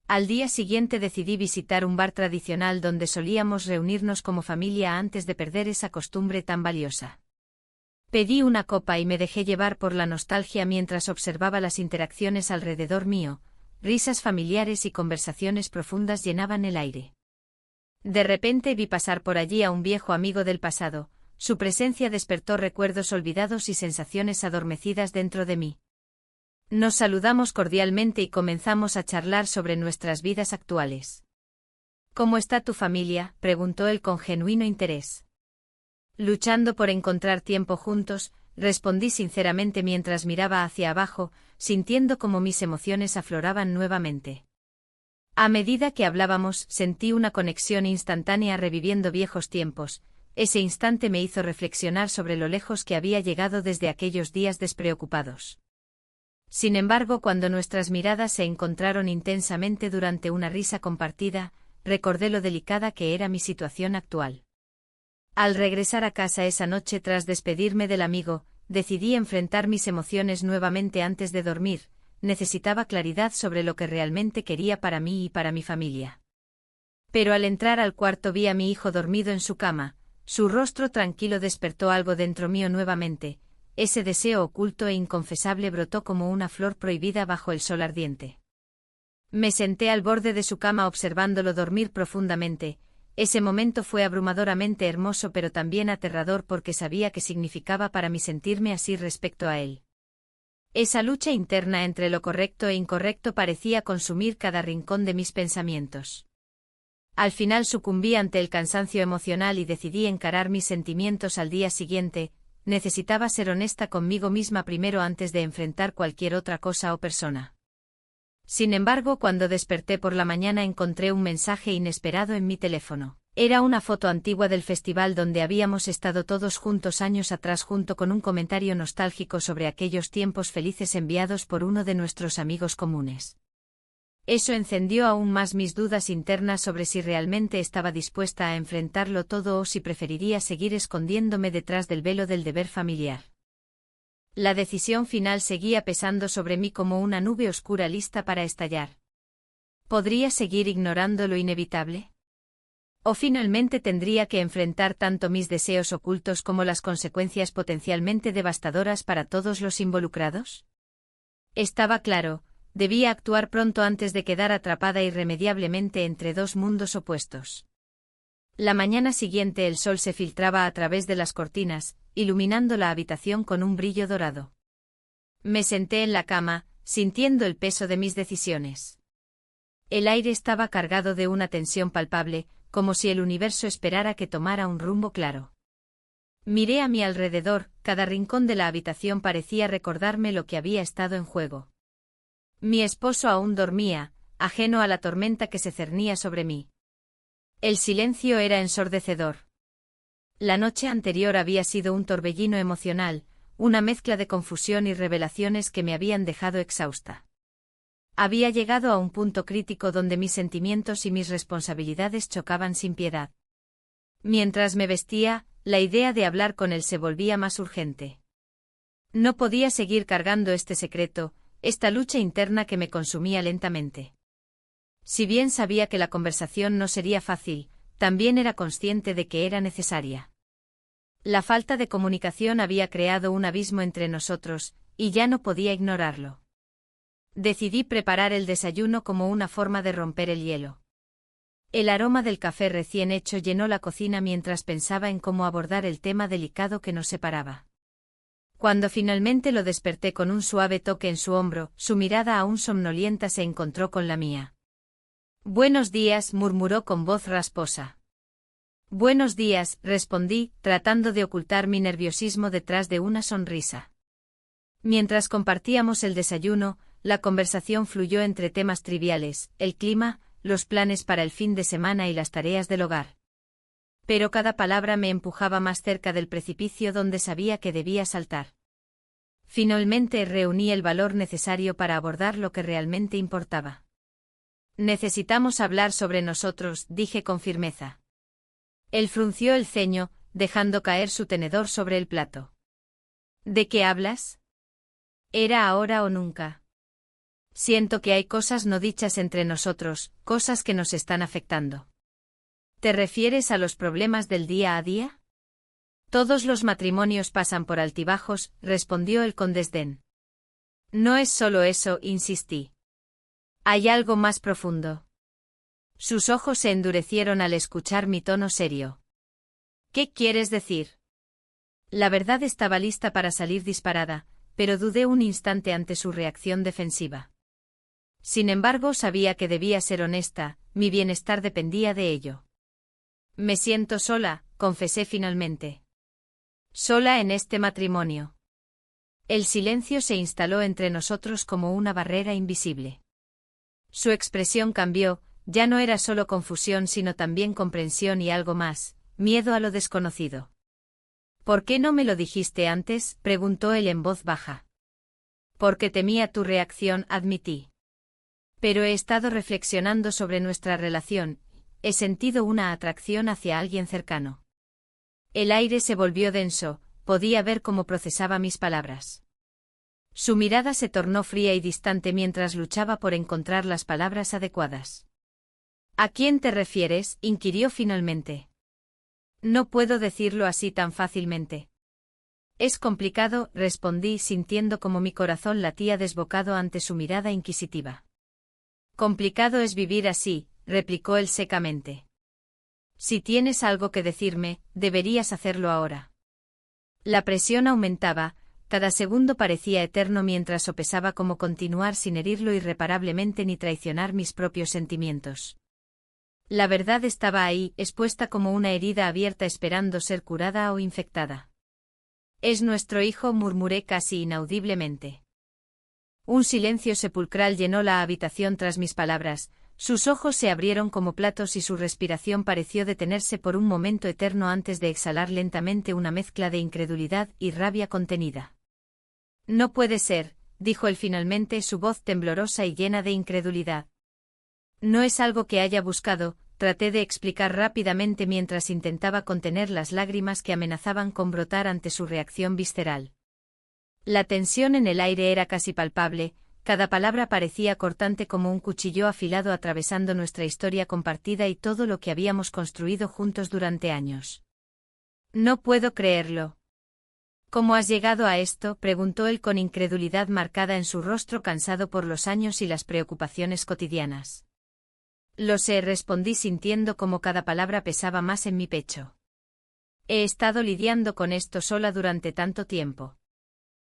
Al día siguiente decidí visitar un bar tradicional donde solíamos reunirnos como familia antes de perder esa costumbre tan valiosa. Pedí una copa y me dejé llevar por la nostalgia mientras observaba las interacciones alrededor mío, risas familiares y conversaciones profundas llenaban el aire. De repente vi pasar por allí a un viejo amigo del pasado, su presencia despertó recuerdos olvidados y sensaciones adormecidas dentro de mí. Nos saludamos cordialmente y comenzamos a charlar sobre nuestras vidas actuales. ¿Cómo está tu familia?, preguntó él con genuino interés. Luchando por encontrar tiempo juntos, respondí sinceramente mientras miraba hacia abajo, sintiendo cómo mis emociones afloraban nuevamente. A medida que hablábamos, sentí una conexión instantánea reviviendo viejos tiempos. Ese instante me hizo reflexionar sobre lo lejos que había llegado desde aquellos días despreocupados. Sin embargo, cuando nuestras miradas se encontraron intensamente durante una risa compartida, recordé lo delicada que era mi situación actual. Al regresar a casa esa noche tras despedirme del amigo, decidí enfrentar mis emociones nuevamente antes de dormir. Necesitaba claridad sobre lo que realmente quería para mí y para mi familia. Pero al entrar al cuarto vi a mi hijo dormido en su cama, su rostro tranquilo despertó algo dentro mío nuevamente. Ese deseo oculto e inconfesable brotó como una flor prohibida bajo el sol ardiente. Me senté al borde de su cama observándolo dormir profundamente. Ese momento fue abrumadoramente hermoso pero también aterrador porque sabía qué significaba para mí sentirme así respecto a él. Esa lucha interna entre lo correcto e incorrecto parecía consumir cada rincón de mis pensamientos. Al final sucumbí ante el cansancio emocional y decidí encarar mis sentimientos al día siguiente. Necesitaba ser honesta conmigo misma primero antes de enfrentar cualquier otra cosa o persona. Sin embargo, cuando desperté por la mañana encontré un mensaje inesperado en mi teléfono. Era una foto antigua del festival donde habíamos estado todos juntos años atrás junto con un comentario nostálgico sobre aquellos tiempos felices enviados por uno de nuestros amigos comunes. Eso encendió aún más mis dudas internas sobre si realmente estaba dispuesta a enfrentarlo todo o si preferiría seguir escondiéndome detrás del velo del deber familiar. La decisión final seguía pesando sobre mí como una nube oscura lista para estallar. ¿Podría seguir ignorando lo inevitable? ¿O finalmente tendría que enfrentar tanto mis deseos ocultos como las consecuencias potencialmente devastadoras para todos los involucrados? Estaba claro, debía actuar pronto antes de quedar atrapada irremediablemente entre dos mundos opuestos. La mañana siguiente el sol se filtraba a través de las cortinas, iluminando la habitación con un brillo dorado. Me senté en la cama, sintiendo el peso de mis decisiones. El aire estaba cargado de una tensión palpable, como si el universo esperara que tomara un rumbo claro. Miré a mi alrededor, cada rincón de la habitación parecía recordarme lo que había estado en juego. Mi esposo aún dormía, ajeno a la tormenta que se cernía sobre mí. El silencio era ensordecedor. La noche anterior había sido un torbellino emocional, una mezcla de confusión y revelaciones que me habían dejado exhausta. Había llegado a un punto crítico donde mis sentimientos y mis responsabilidades chocaban sin piedad. Mientras me vestía, la idea de hablar con él se volvía más urgente. No podía seguir cargando este secreto, esta lucha interna que me consumía lentamente. Si bien sabía que la conversación no sería fácil, también era consciente de que era necesaria. La falta de comunicación había creado un abismo entre nosotros, y ya no podía ignorarlo. Decidí preparar el desayuno como una forma de romper el hielo. El aroma del café recién hecho llenó la cocina mientras pensaba en cómo abordar el tema delicado que nos separaba. Cuando finalmente lo desperté con un suave toque en su hombro, su mirada aún somnolienta se encontró con la mía. «Buenos días», murmuró con voz rasposa. «Buenos días», respondí, tratando de ocultar mi nerviosismo detrás de una sonrisa. Mientras compartíamos el desayuno, la conversación fluyó entre temas triviales, el clima, los planes para el fin de semana y las tareas del hogar. Pero cada palabra me empujaba más cerca del precipicio donde sabía que debía saltar. Finalmente reuní el valor necesario para abordar lo que realmente importaba. «Necesitamos hablar sobre nosotros», dije con firmeza. Él frunció el ceño, dejando caer su tenedor sobre el plato. «¿De qué hablas?» «Era ahora o nunca. Siento que hay cosas no dichas entre nosotros, cosas que nos están afectando». ¿Te refieres a los problemas del día a día? Todos los matrimonios pasan por altibajos, respondió él con desdén. No es solo eso, insistí. Hay algo más profundo. Sus ojos se endurecieron al escuchar mi tono serio. ¿Qué quieres decir? La verdad estaba lista para salir disparada, pero dudé un instante ante su reacción defensiva. Sin embargo, sabía que debía ser honesta, mi bienestar dependía de ello. Me siento sola, confesé finalmente. Sola en este matrimonio. El silencio se instaló entre nosotros como una barrera invisible. Su expresión cambió, ya no era solo confusión sino también comprensión y algo más, miedo a lo desconocido. ¿Por qué no me lo dijiste antes?, preguntó él en voz baja. Porque temía tu reacción, admití. Pero he estado reflexionando sobre nuestra relación, he sentido una atracción hacia alguien cercano. El aire se volvió denso, podía ver cómo procesaba mis palabras. Su mirada se tornó fría y distante mientras luchaba por encontrar las palabras adecuadas. ¿A quién te refieres?, inquirió finalmente. No puedo decirlo así tan fácilmente. Es complicado, respondí sintiendo como mi corazón latía desbocado ante su mirada inquisitiva. Complicado es vivir así, replicó él secamente. Si tienes algo que decirme, deberías hacerlo ahora. La presión aumentaba, cada segundo parecía eterno mientras sopesaba cómo continuar sin herirlo irreparablemente ni traicionar mis propios sentimientos. La verdad estaba ahí, expuesta como una herida abierta esperando ser curada o infectada. Es nuestro hijo, murmuré casi inaudiblemente. Un silencio sepulcral llenó la habitación tras mis palabras. Sus ojos se abrieron como platos y su respiración pareció detenerse por un momento eterno antes de exhalar lentamente una mezcla de incredulidad y rabia contenida. No puede ser, dijo él finalmente, su voz temblorosa y llena de incredulidad. No es algo que haya buscado, traté de explicar rápidamente mientras intentaba contener las lágrimas que amenazaban con brotar ante su reacción visceral. La tensión en el aire era casi palpable, Cada palabra parecía cortante como un cuchillo afilado atravesando nuestra historia compartida y todo lo que habíamos construido juntos durante años. No puedo creerlo. ¿Cómo has llegado a esto?, preguntó él con incredulidad marcada en su rostro cansado por los años y las preocupaciones cotidianas. Lo sé, respondí sintiendo como cada palabra pesaba más en mi pecho. He estado lidiando con esto sola durante tanto tiempo.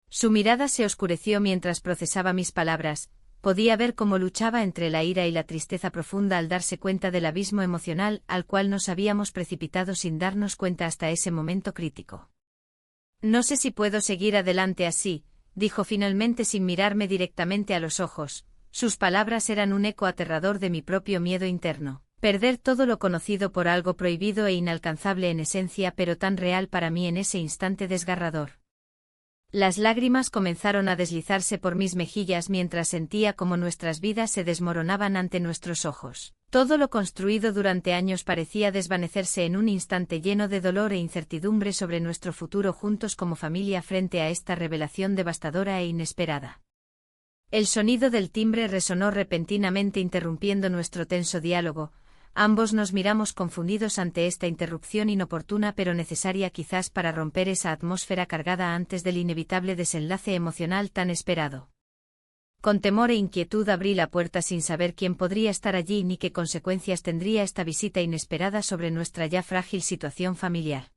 Su mirada se oscureció mientras procesaba mis palabras, podía ver cómo luchaba entre la ira y la tristeza profunda al darse cuenta del abismo emocional al cual nos habíamos precipitado sin darnos cuenta hasta ese momento crítico. No sé si puedo seguir adelante así, dijo finalmente sin mirarme directamente a los ojos. Sus palabras eran un eco aterrador de mi propio miedo interno. Perder todo lo conocido por algo prohibido e inalcanzable en esencia, pero tan real para mí en ese instante desgarrador. Las lágrimas comenzaron a deslizarse por mis mejillas mientras sentía cómo nuestras vidas se desmoronaban ante nuestros ojos. Todo lo construido durante años parecía desvanecerse en un instante lleno de dolor e incertidumbre sobre nuestro futuro juntos como familia frente a esta revelación devastadora e inesperada. El sonido del timbre resonó repentinamente interrumpiendo nuestro tenso diálogo. Ambos nos miramos confundidos ante esta interrupción inoportuna pero necesaria quizás para romper esa atmósfera cargada antes del inevitable desenlace emocional tan esperado. Con temor e inquietud abrí la puerta sin saber quién podría estar allí ni qué consecuencias tendría esta visita inesperada sobre nuestra ya frágil situación familiar.